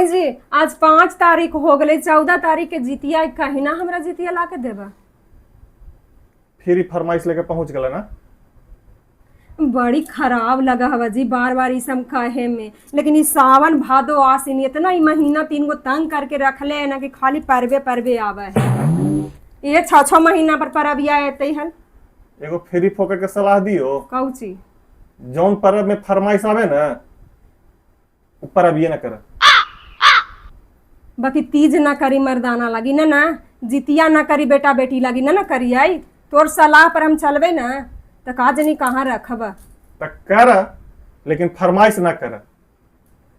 माई जी आज 5 तारीख हो गई, 14 तारीख के जितिया कहीं ना हमरा जितिया ला के देबा। फिर ही फरमाइश लेके पहुंच गला ना। बड़ी खराब लगा हवा जी बार बार ई सब कहे में, लेकिन ई सावन भादो आसिन इतना ई महीना 3 गो तंग करके रखले है ना कि खाली पर्वे पर्वे आवे है। ये 6 महीना पर परबिया आते हल। एगो फ्री फोकट के सलाह दियो। कौची जौन परब में फरमाइश आवे ना ऊपर अब ये ना कर। बाकी तीज ना करी मर्दाना लगी ना ना, जितिया ना करी बेटा बेटी लगी ना ना करी आई। तोर सलाह पर हम चलबे ना तो का जनी कहाँ रखब। तक कर लेकिन फरमाइश ना कर।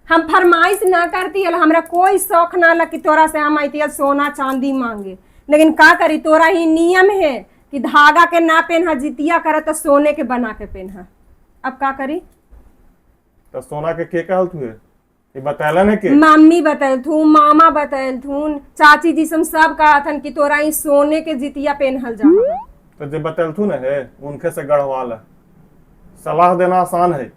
हम फरमाइश ना करती है, हमरा कोई शौक ना लग कि तोरा से हम आती सोना चांदी मांगे, लेकिन का करी तोरा ही नियम है कि धागा के ना पहना, जितिया करे तो सोने के बना के पहना। अब का करी? तो सोना के कहल तू ये बताला ने के? मम्मी बतायल थू, मामा बतायल थू, चाची जी सब कहा थन कि तोरा ही सोने के जितिया पहनल जा। तो जो बताल तू ना है उनके से गढ़वाला। सलाह देना आसान है।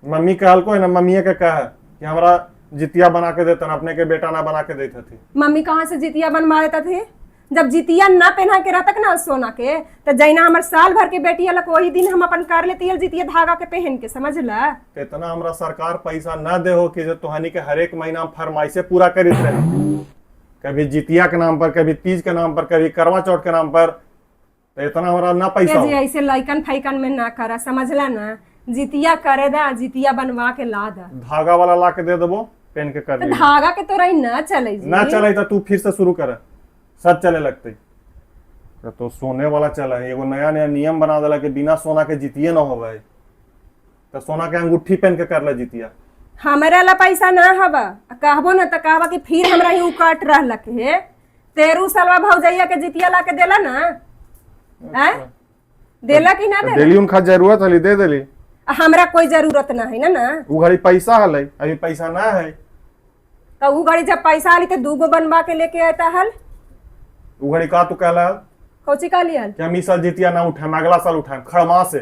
मम्मी कहल को है ना, मम्मी के कहा कि हमरा जितिया बना के देता ना, अपने के बेटा ना बना के देता थी। मम्मी कहाँ से जितिया बनवा देता थे? जब जितिया ना पहना के रहतक ना सोना के, तो जैना हमार साल भर के बेटी अलग वही दिन हम अपन कर लेती है जितिया धागा के पहन के। समझ ला? इतना हमरा सरकार पैसा ना दे हो कि जो तुहानी के हर एक महीना फरमाइशे पूरा करित रहे। कभी जितिया के नाम पर, कभी तीज के नाम पर, कभी करवा चौथ के नाम पर। तो इतना हमारा ना पैसा हो। ऐसे लइकन फैकन में ना करा। समझला ना? जितिया करे दा, जितिया बनवा के ला दा। धागा वाला ला के दे देबो, पहन के कर लियो। धागा के तोरा ना चले ना चले तो तू फिर से शुरू कर, सब चले लगते। तो सोने वाला चला है, एगो नया नया नियम बना दिला कि बिना सोना के जितिये ना होवे। तो सोना के अंगूठी पहन के कर ले जितिया। हमारा ला पैसा ना हवा, कहबो ना तो कहबा कि फिर हमरा ही उकट रहलक है। 13 सालवा भौजैया के जितिया ला के देला ना? हैं? देला कि ना देला? देली उनका जरूरत हली दे देली। हमरा कोई जरूरत ना है ना। उ घड़ी पैसा हलै, अभी पैसा ना है। तो उ घड़ी जब पैसा आली तो 2 गो बनवा के लेके आता हल। उ घड़ी का तू कहला कौची का लियल कि हम इस साल जितिया ना उठाएम, अगला साल उठाएम खड़मा से।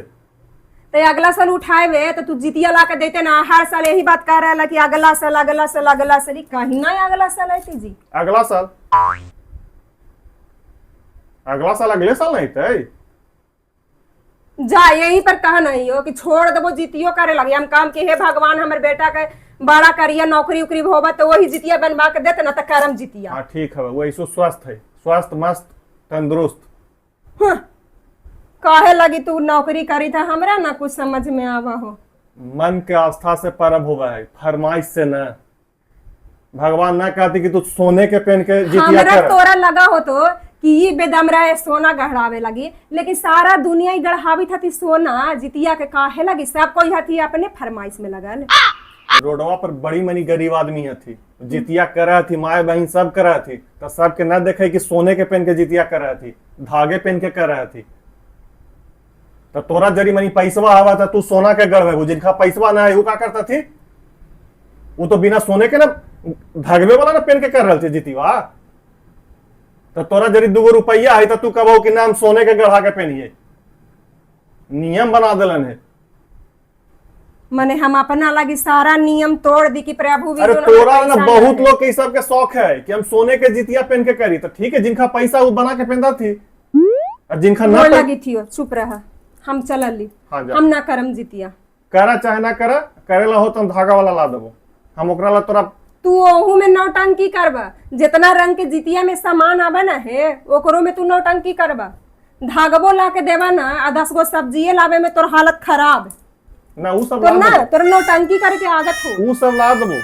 तो अगला साल उठाए तो तू जितिया ला के देते ना। हर साल यही बात कह रहा है कि अगला साल अगला साल अगला साल। कहीं ना अगला साल आती जी। अगला साल अगले साल नहीं थे। जा यही पर कहा नहीं हो कि छोड़ देबो जितियो करे लगे। हम काम के हे भगवान हमर बेटा के बड़ा करिया, नौकरी उकरी होबा तो वही जितिया बनवा के देते ना तो करम जितिया। हाँ ठीक है, वही सो स्वस्थ है, स्वस्थ मस्त तंदुरुस्त। काहे लगी तू नौकरी करी था? हमरा ना कुछ समझ में आवा हो। मन के आस्था से परब होगा है, फरमाइश से न। भगवान ना कहती कि तू सोने के पहन के जितिया हमरा कर। तोरा लगा हो तो कि ये बेदम रहे सोना गढ़ावे लगी, लेकिन सारा दुनिया ही गढ़ावी थी सोना। जितिया के काहे लगी? सब कोई हथी अपने फरमाइश में लगल। रोडवा पर बड़ी मनी गरीब आदमी थी, जितिया कर थी, माए बहन सब कर थी। तो सबके न देखे कि सोने के पहन के जितिया कर थी, धागे पहन के कर थी। तो तोरा जरी मनी पैसवा आवा था, तू सोना के गढ़। जिनका पैसवा ना है वो का करता थी? वो तो बिना सोने के ना धागवे वाला ना पहन के कर रहे थे जितिवा। तो तोरा जरी 2 गो रुपया है तो तू कहो कि नाम सोने के गढ़ा के पहनिए। नियम बना दिलन है। मने हम अपना लगी सारा नियम तोड़ दी कि प्रभु भी। अरे तोरा ना बहुत लोग के सब के शौक है कि हम सोने के जितिया पहन के करी। तो ठीक है, जिनका पैसा वो बना के पहनता थी, और जिनका ना लगी थी चुप रहा। हम चलली। हाँ, हम ना करम जितिया। करा चाहे ना करा, करेला हो तो हम धागा वाला ला देबो। हम ओकरा ला तोरा तू ओहू में नौटंकी करबा। जितना रंग के जितिया में सामान आवा ना है ओकरो में तू नौटंकी करबा। धागबो ला के देवा ना, 10 गो सब्जिए लावे में तोर हालत खराब ना। उ सब तो ना तोर नौटंकी करके आदत हो। उ सब ला देबो।